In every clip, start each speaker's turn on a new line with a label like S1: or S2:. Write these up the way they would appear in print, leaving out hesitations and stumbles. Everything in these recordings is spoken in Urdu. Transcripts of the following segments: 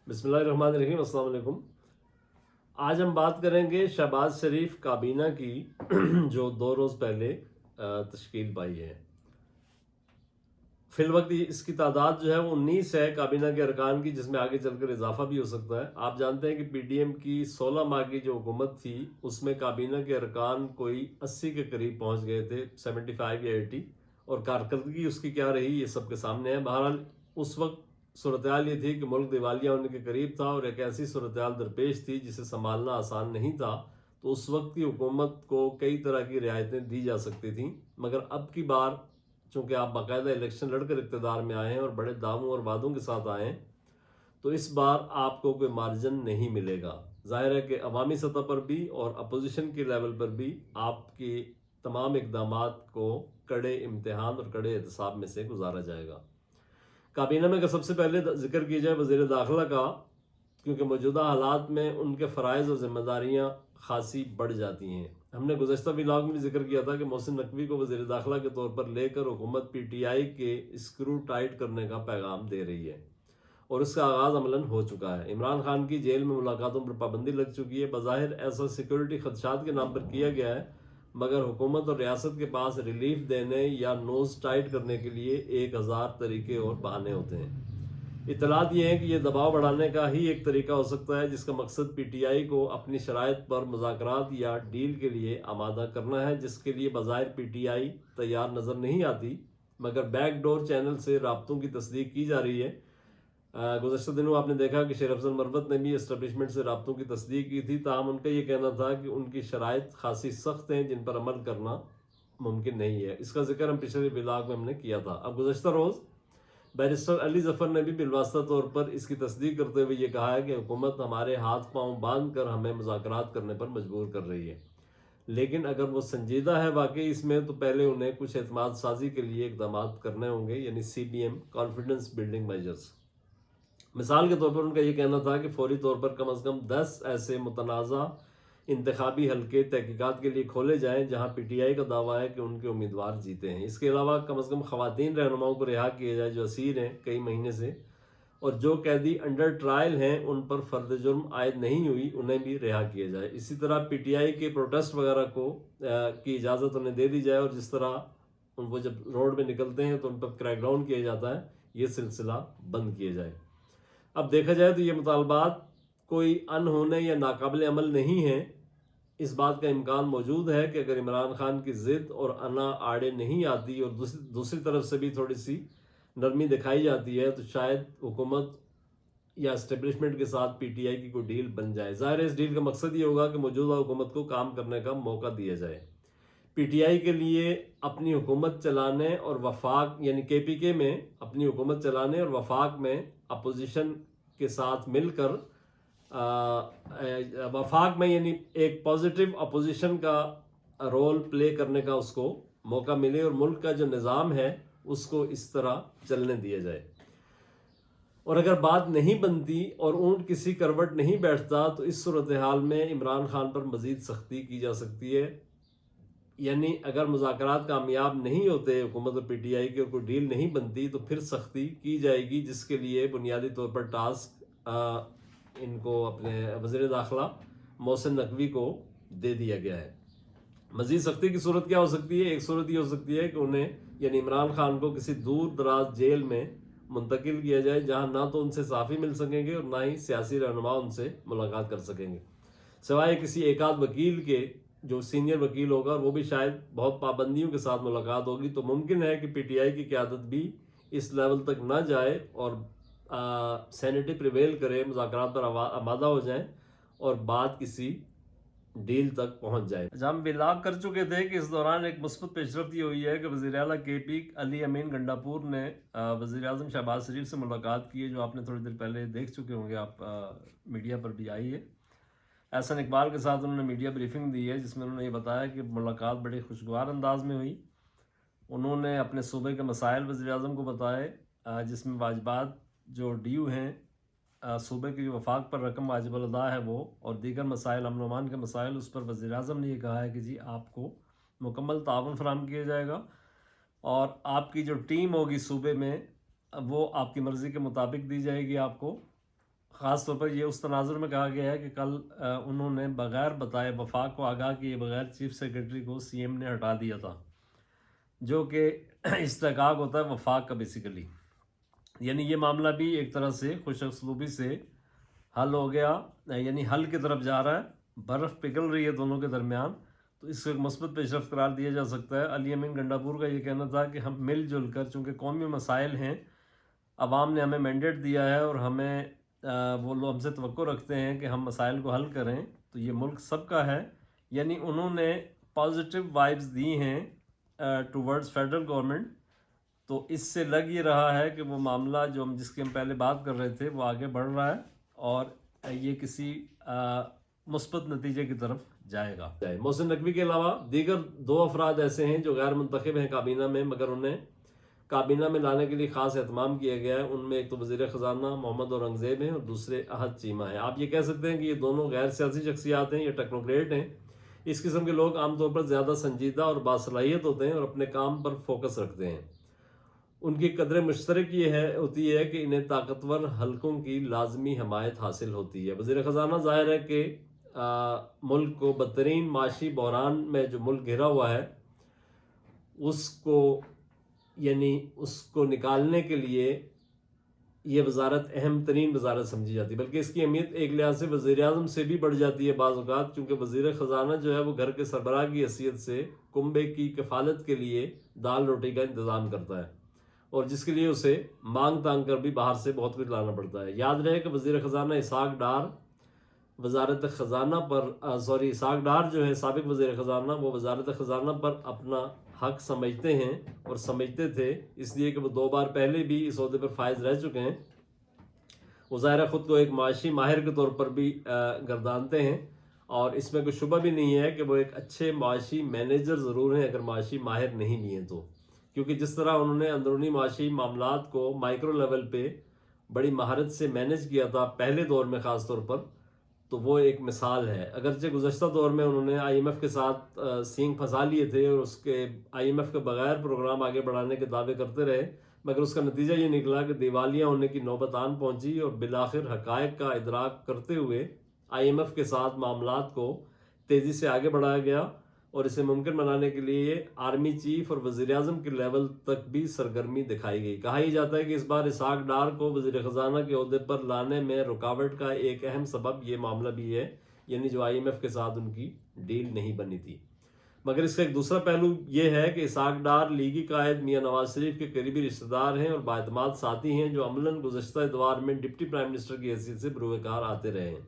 S1: بسم اللہ الرحمن الرحیم، السلام علیکم۔ آج ہم بات کریں گے شہباز شریف کابینہ کی جو 2 روز پہلے تشکیل پائی ہے۔ فی الوقت اس کی تعداد جو ہے وہ 19 ہے کابینہ کے ارکان کی، جس میں آگے چل کر اضافہ بھی ہو سکتا ہے۔ آپ جانتے ہیں کہ پی ڈی ایم کی 16 ماہ کی جو حکومت تھی اس میں کابینہ کے ارکان کوئی 80 کے قریب پہنچ گئے تھے، 75 یا 80، اور کارکردگی اس کی کیا رہی یہ سب کے سامنے ہے۔ بہرحال اس وقت صورتحال یہ تھی کہ ملک دیوالیہ ہونے کے قریب تھا اور ایک ایسی صورتحال درپیش تھی جسے سنبھالنا آسان نہیں تھا، تو اس وقت کی حکومت کو کئی طرح کی رعایتیں دی جا سکتی تھیں، مگر اب کی بار چونکہ آپ باقاعدہ الیکشن لڑ کر اقتدار میں آئے ہیں اور بڑے دعووں اور وعدوں کے ساتھ آئے ہیں، تو اس بار آپ کو کوئی مارجن نہیں ملے گا۔ ظاہر ہے کہ عوامی سطح پر بھی اور اپوزیشن کے لیول پر بھی آپ کی تمام اقدامات کو کڑے امتحان اور کڑے احتساب میں سے گزارا جائے گا۔ کابینہ میں اگر سب سے پہلے ذکر کی جائے وزیر داخلہ کا، کیونکہ موجودہ حالات میں ان کے فرائض اور ذمہ داریاں خاصی بڑھ جاتی ہیں۔ ہم نے گزشتہ ولاگ میں بھی ذکر کیا تھا کہ محسن نقوی کو وزیر داخلہ کے طور پر لے کر حکومت پی ٹی آئی کے اسکرو ٹائٹ کرنے کا پیغام دے رہی ہے، اور اس کا آغاز عملاً ہو چکا ہے۔ عمران خان کی جیل میں ملاقاتوں پر پابندی لگ چکی ہے۔ بظاہر ایسا سیکورٹی خدشات کے نام پر کیا گیا ہے، مگر حکومت اور ریاست کے پاس ریلیف دینے یا نوز ٹائٹ کرنے کے لیے 1000 طریقے اور بہانے ہوتے ہیں۔ اطلاعات یہ ہیں کہ یہ دباؤ بڑھانے کا ہی ایک طریقہ ہو سکتا ہے، جس کا مقصد پی ٹی آئی کو اپنی شرائط پر مذاکرات یا ڈیل کے لیے آمادہ کرنا ہے، جس کے لیے بظاہر پی ٹی آئی تیار نظر نہیں آتی، مگر بیک ڈور چینل سے رابطوں کی تصدیق کی جا رہی ہے۔ گزشتہ دنوں آپ نے دیکھا کہ شیر افضل مروت نے بھی اسٹیبلشمنٹ سے رابطوں کی تصدیق کی تھی، تاہم ان کا یہ کہنا تھا کہ ان کی شرائط خاصی سخت ہیں جن پر عمل کرنا ممکن نہیں ہے۔ اس کا ذکر ہم پچھلے ولاگ میں ہم نے کیا تھا۔ اب گزشتہ روز بیرسٹر علی ظفر نے بھی بالواسطہ طور پر اس کی تصدیق کرتے ہوئے یہ کہا ہے کہ حکومت ہمارے ہاتھ پاؤں باندھ کر ہمیں مذاکرات کرنے پر مجبور کر رہی ہے، لیکن اگر وہ سنجیدہ ہے واقعی اس میں، تو پہلے انہیں کچھ اعتماد سازی کے لیے اقدامات کرنے ہوں گے، یعنی CBM کانفیڈنس بلڈنگ میجرز۔ مثال کے طور پر ان کا یہ کہنا تھا کہ فوری طور پر کم از کم 10 ایسے متنازع انتخابی حلقے تحقیقات کے لیے کھولے جائیں جہاں پی ٹی آئی کا دعویٰ ہے کہ ان کے امیدوار جیتے ہیں۔ اس کے علاوہ کم از کم خواتین رہنماؤں کو رہا کیا جائے جو اسیر ہیں کئی مہینے سے، اور جو قیدی انڈر ٹرائل ہیں ان پر فرد جرم عائد نہیں ہوئی انہیں بھی رہا کیا جائے۔ اسی طرح پی ٹی آئی کے پروٹیسٹ وغیرہ کی اجازت انہیں دے دی جائے، اور جس طرح وہ جب روڈ میں نکلتے ہیں تو ان پر کریک ڈاؤن کیا جاتا ہے، یہ سلسلہ بند کیا جائے۔ اب دیکھا جائے تو یہ مطالبات کوئی انہونے یا ناقابل عمل نہیں ہیں۔ اس بات کا امکان موجود ہے کہ اگر عمران خان کی ضد اور انا آڑے نہیں آتی اور دوسری طرف سے بھی تھوڑی سی نرمی دکھائی جاتی ہے، تو شاید حکومت یا اسٹیبلشمنٹ کے ساتھ پی ٹی آئی کی کوئی ڈیل بن جائے۔ ظاہر ہے اس ڈیل کا مقصد یہ ہوگا کہ موجودہ حکومت کو کام کرنے کا موقع دیا جائے۔ پی ٹی آئی کے لیے اپنی حکومت چلانے اور وفاق، یعنی کے پی کے میں اپنی حکومت چلانے اور وفاق میں اپوزیشن کے ساتھ مل کر وفاق میں یعنی ایک پازیٹیو اپوزیشن کا رول پلے کرنے کا اس کو موقع ملے، اور ملک کا جو نظام ہے اس کو اس طرح چلنے دیا جائے۔ اور اگر بات نہیں بنتی اور اونٹ کسی کروٹ نہیں بیٹھتا، تو اس صورتحال میں عمران خان پر مزید سختی کی جا سکتی ہے، یعنی اگر مذاکرات کامیاب نہیں ہوتے حکومت اور پی ٹی آئی کی اور کوئی ڈیل نہیں بنتی، تو پھر سختی کی جائے گی، جس کے لیے بنیادی طور پر ٹاسک ان کو اپنے وزیر داخلہ محسن نقوی کو دے دیا گیا ہے۔ مزید سختی کی صورت کیا ہو سکتی ہے؟ ایک صورت یہ ہو سکتی ہے کہ انہیں یعنی عمران خان کو کسی دور دراز جیل میں منتقل کیا جائے، جہاں نہ تو ان سے صحافی مل سکیں گے اور نہ ہی سیاسی رہنما ان سے ملاقات کر سکیں گے، سوائے کسی ایک آدھ وکیل کے جو سینئر وکیل ہوگا، اور وہ بھی شاید بہت پابندیوں کے ساتھ ملاقات ہوگی۔ تو ممکن ہے کہ پی ٹی آئی کی قیادت بھی اس لیول تک نہ جائے اور سینیٹی پریویل کرے، مذاکرات پر آمادہ ہو جائیں اور بات کسی ڈیل تک پہنچ جائے۔ ہم بلاگ کر چکے تھے کہ اس دوران ایک مثبت پیش رفت یہ ہوئی ہے کہ وزیر اعلیٰ کے پی علی امین گنڈاپور نے وزیر اعظم شہباز شریف سے ملاقات کی ہے، جو آپ نے تھوڑی دیر پہلے دیکھ چکے ہوں گے، آپ میڈیا پر بھی آئی ہے۔ احسن اقبال کے ساتھ انہوں نے میڈیا بریفنگ دی ہے، جس میں انہوں نے یہ بتایا کہ ملاقات بڑے خوشگوار انداز میں ہوئی۔ انہوں نے اپنے صوبے کے مسائل وزیر اعظم کو بتائے، جس میں واجبات جو ڈیو ہیں صوبے کی وفاق پر رقم واجب الادا ہے وہ، اور دیگر مسائل امن و امان کے مسائل، اس پر وزیر اعظم نے یہ کہا ہے کہ جی آپ کو مکمل تعاون فراہم کیا جائے گا، اور آپ کی جو ٹیم ہوگی صوبے میں وہ آپ کی مرضی کے مطابق دی جائے گی آپ کو، خاص طور پر یہ اس تناظر میں کہا گیا ہے کہ کل انہوں نے بغیر بتائے وفاق کو آگاہ کیے بغیر چیف سیکرٹری کو سی ایم نے ہٹا دیا تھا، جو کہ استحقاق ہوتا ہے وفاق کا بیسیکلی. یعنی یہ معاملہ بھی ایک طرح سے خوش اسلوبی سے حل ہو گیا، یعنی حل کی طرف جا رہا ہے، برف پگھل رہی ہے دونوں کے درمیان، تو اس کو ایک مثبت پیش رفت قرار دیا جا سکتا ہے. علی امین گنڈاپور کا یہ کہنا تھا کہ ہم مل جل کر، چونکہ قومی مسائل ہیں، عوام نے ہمیں مینڈیٹ دیا ہے اور ہمیں وہ لوگ ہم سے توقع رکھتے ہیں کہ ہم مسائل کو حل کریں، تو یہ ملک سب کا ہے. یعنی انہوں نے پازیٹیو وائبز دی ہیں ٹورڈز فیڈرل گورنمنٹ. تو اس سے لگ یہ رہا ہے کہ وہ معاملہ جو جس کی ہم پہلے بات کر رہے تھے وہ آگے بڑھ رہا ہے اور یہ کسی مثبت نتیجے کی طرف جائے گا. محسن نقوی کے علاوہ دیگر 2 افراد ایسے ہیں جو غیر منتخب ہیں کابینہ میں، مگر انہیں کابینہ میں لانے کے لیے خاص اہتمام کیا گیا ہے. ان میں ایک تو وزیر خزانہ محمد اورنگزیب ہیں اور دوسرے احد چیمہ ہیں. آپ یہ کہہ سکتے ہیں کہ یہ دونوں غیر سیاسی شخصیات ہیں، یہ ٹیکنوکریٹ ہیں. اس قسم کے لوگ عام طور پر زیادہ سنجیدہ اور باصلاحیت ہوتے ہیں اور اپنے کام پر فوکس رکھتے ہیں. ان کی قدر مشترک یہ ہوتی ہے کہ انہیں طاقتور حلقوں کی لازمی حمایت حاصل ہوتی ہے. وزیر خزانہ ظاہر ہے کہ ملک کو بدترین معاشی بحران میں جو ملک گھرا ہوا ہے اس کو نکالنے کے لیے یہ وزارت اہم ترین وزارت سمجھی جاتی ہے، بلکہ اس کی اہمیت ایک لحاظ سے وزیر اعظم سے بھی بڑھ جاتی ہے بعض اوقات، کیونکہ وزیر خزانہ جو ہے وہ گھر کے سربراہ کی حیثیت سے کنبے کی کفالت کے لیے دال روٹی کا انتظام کرتا ہے اور جس کے لیے اسے مانگ تانگ کر بھی باہر سے بہت کچھ لانا پڑتا ہے. یاد رہے کہ وزیر خزانہ اسحاق ڈار وزارت خزانہ پر اسحاق ڈار جو ہے سابق وزیر خزانہ، وہ وزارت خزانہ پر اپنا حق سمجھتے ہیں اور سمجھتے تھے، اس لیے کہ وہ 2 بار پہلے بھی اس عہدے پر فائز رہ چکے ہیں. وہ ظاہر خود کو ایک معاشی ماہر کے طور پر بھی گردانتے ہیں اور اس میں کوئی شبہ بھی نہیں ہے کہ وہ ایک اچھے معاشی مینیجر ضرور ہیں اگر معاشی ماہر نہیں بھی ہیں تو، کیونکہ جس طرح انہوں نے اندرونی معاشی معاملات کو مائکرو لیول پہ بڑی مہارت سے مینیج کیا تھا پہلے دور میں خاص طور پر، تو وہ ایک مثال ہے. اگرچہ گزشتہ دور میں انہوں نے آئی ایم ایف کے ساتھ سینگ پھنسا لیے تھے اور اس کے آئی ایم ایف کے بغیر پروگرام آگے بڑھانے کے دعوے کرتے رہے، مگر اس کا نتیجہ یہ نکلا کہ دیوالیہ ہونے کی نوبت آن پہنچی اور بالآخر حقائق کا ادراک کرتے ہوئے آئی ایم ایف کے ساتھ معاملات کو تیزی سے آگے بڑھایا گیا اور اسے ممکن بنانے کے لیے آرمی چیف اور وزیر اعظم کے لیول تک بھی سرگرمی دکھائی گئی. کہا ہی جاتا ہے کہ اس بار اسحاق ڈار کو وزیر خزانہ کے عہدے پر لانے میں رکاوٹ کا ایک اہم سبب یہ معاملہ بھی ہے، یعنی جو آئی ایم ایف کے ساتھ ان کی ڈیل نہیں بنی تھی. مگر اس کا ایک دوسرا پہلو یہ ہے کہ اسحاق ڈار لیگی قائد میاں نواز شریف کے قریبی رشتہ دار ہیں اور باعتماد ساتھی ہیں جو عملاً گزشتہ ادوار میں ڈپٹی پرائم منسٹر کی حیثیت سے بروئے کار آتے رہے ہیں.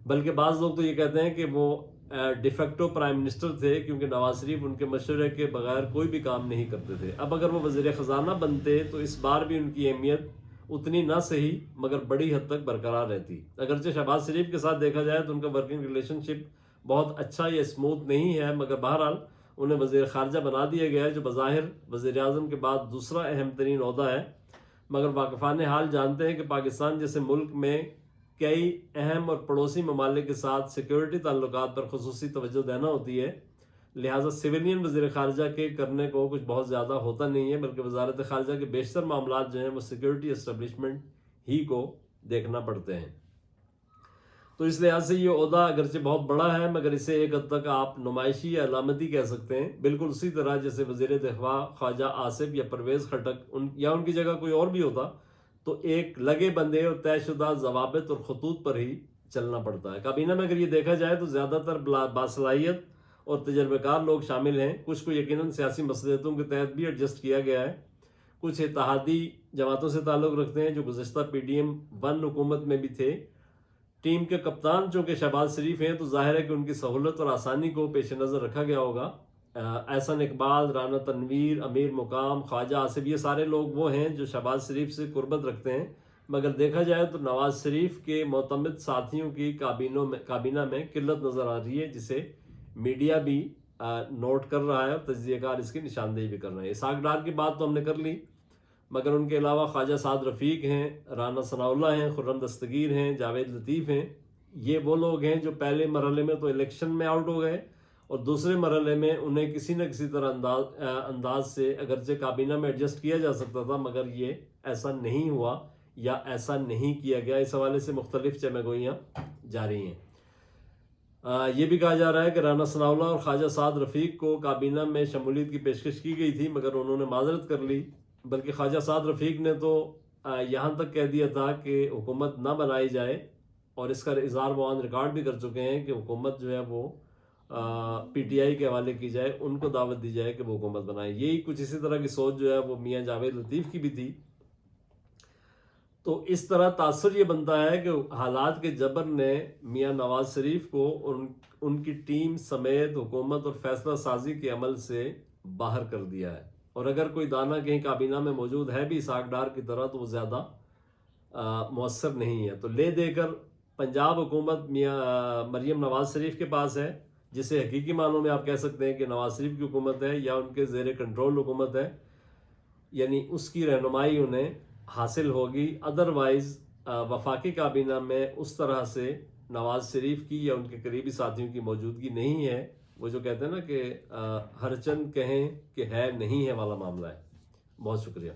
S1: بلکہ بعض لوگ تو یہ کہتے ہیں کہ وہ ڈیفیکٹو پرائم منسٹر تھے کیونکہ نواز شریف ان کے مشورے کے بغیر کوئی بھی کام نہیں کرتے تھے. اب اگر وہ وزیر خزانہ بنتے تو اس بار بھی ان کی اہمیت اتنی نہ صحیح مگر بڑی حد تک برقرار رہتی. اگرچہ شہباز شریف کے ساتھ دیکھا جائے تو ان کا ورکنگ ریلیشن شپ بہت اچھا یا اسموتھ نہیں ہے، مگر بہرحال انہیں وزیر خارجہ بنا دیا گیا ہے جو بظاہر وزیر اعظم کے بعد دوسرا اہم ترین عہدہ ہے. مگر واقفان حال جانتے ہیں کہ پاکستان جیسے ملک میں کئی اہم اور پڑوسی ممالک کے ساتھ سیکیورٹی تعلقات پر خصوصی توجہ دینا ہوتی ہے، لہٰذا سویلین وزیر خارجہ کے کرنے کو کچھ بہت زیادہ ہوتا نہیں ہے، بلکہ وزارت خارجہ کے بیشتر معاملات جو ہیں وہ سیکیورٹی اسٹیبلشمنٹ ہی کو دیکھنا پڑتے ہیں. تو اس لحاظ سے یہ عہدہ اگرچہ بہت بڑا ہے مگر اسے ایک حد تک آپ نمائشی یا علامتی کہہ سکتے ہیں، بالکل اسی طرح جیسے وزیر دفاع خواجہ آصف یا پرویز خٹک یا ان کی جگہ کوئی اور بھی ہوتا تو ایک لگے بندے اور طے شدہ ضوابط اور خطوط پر ہی چلنا پڑتا ہے. کابینہ میں اگر یہ دیکھا جائے تو زیادہ تر باصلاحیت اور تجربہ کار لوگ شامل ہیں. کچھ کو یقیناً سیاسی مصلحتوں کے تحت بھی ایڈجسٹ کیا گیا ہے، کچھ اتحادی جماعتوں سے تعلق رکھتے ہیں جو گزشتہ پی ڈی ایم 1 حکومت میں بھی تھے. ٹیم کے کپتان چونکہ شہباز شریف ہیں تو ظاہر ہے کہ ان کی سہولت اور آسانی کو پیش نظر رکھا گیا ہوگا. احسن اقبال، رانا تنویر، امیر مقام، خواجہ آصف، یہ سارے لوگ وہ ہیں جو شہباز شریف سے قربت رکھتے ہیں. مگر دیکھا جائے تو نواز شریف کے معتمد ساتھیوں کی کابینہ میں قلت نظر آ رہی ہے، جسے میڈیا بھی نوٹ کر رہا ہے اور تجزیہ کار اس کی نشاندہی بھی کر رہے ہیں. اسحاق ڈار کی بات تو ہم نے کر لی، مگر ان کے علاوہ خواجہ سعد رفیق ہیں، رانا ثناء اللہ ہیں، خرم دستگیر ہیں، جاوید لطیف ہیں. یہ وہ لوگ ہیں جو پہلے مرحلے میں تو الیکشن میں آؤٹ ہو گئے اور دوسرے مرحلے میں انہیں کسی نہ کسی طرح انداز سے اگرچہ کابینہ میں ایڈجسٹ کیا جا سکتا تھا مگر یہ ایسا نہیں ہوا. یا ایسا نہیں کیا گیا، اس حوالے سے مختلف چمہ گوئیاں جاری ہیں۔ یہ بھی کہا جا رہا ہے کہ رانا ثناء اللہ اور خواجہ سعد رفیق کو کابینہ میں شمولیت کی پیشکش کی گئی تھی، مگر انہوں نے معذرت کر لی، بلکہ خواجہ سعد رفیق نے تو یہاں تک کہہ دیا تھا کہ حکومت نہ بنائی جائے، اور اس کا اظہار وہ آن ریکارڈ بھی کر چکے ہیں کہ حکومت جو ہے وہ پی ٹی آئی کے حوالے کی جائے، ان کو دعوت دی جائے کہ وہ حکومت بنائیں۔ یہی کچھ اسی طرح کی سوچ جو ہے وہ میاں جاوید لطیف کی بھی تھی۔ تو اس طرح تاثر یہ بنتا ہے کہ حالات کے جبر نے میاں نواز شریف کو ان کی ٹیم سمیت حکومت اور فیصلہ سازی کے عمل سے باہر کر دیا ہے، اور اگر کوئی دانہ کہیں کابینہ میں موجود ہے بھی اسحاق ڈار کی طرح تو وہ زیادہ مؤثر نہیں ہے۔ تو لے دے کر پنجاب حکومت میاں مریم نواز شریف کے پاس ہے، جسے حقیقی معنوں میں آپ کہہ سکتے ہیں کہ نواز شریف کی حکومت ہے یا ان کے زیر کنٹرول حکومت ہے، یعنی اس کی رہنمائی انہیں حاصل ہوگی۔ ادروائز وفاقی کابینہ میں اس طرح سے نواز شریف کی یا ان کے قریبی ساتھیوں کی موجودگی نہیں ہے۔ وہ جو کہتے ہیں نا کہ ہر چند کہیں کہ ہے نہیں ہے والا معاملہ ہے۔ بہت شکریہ۔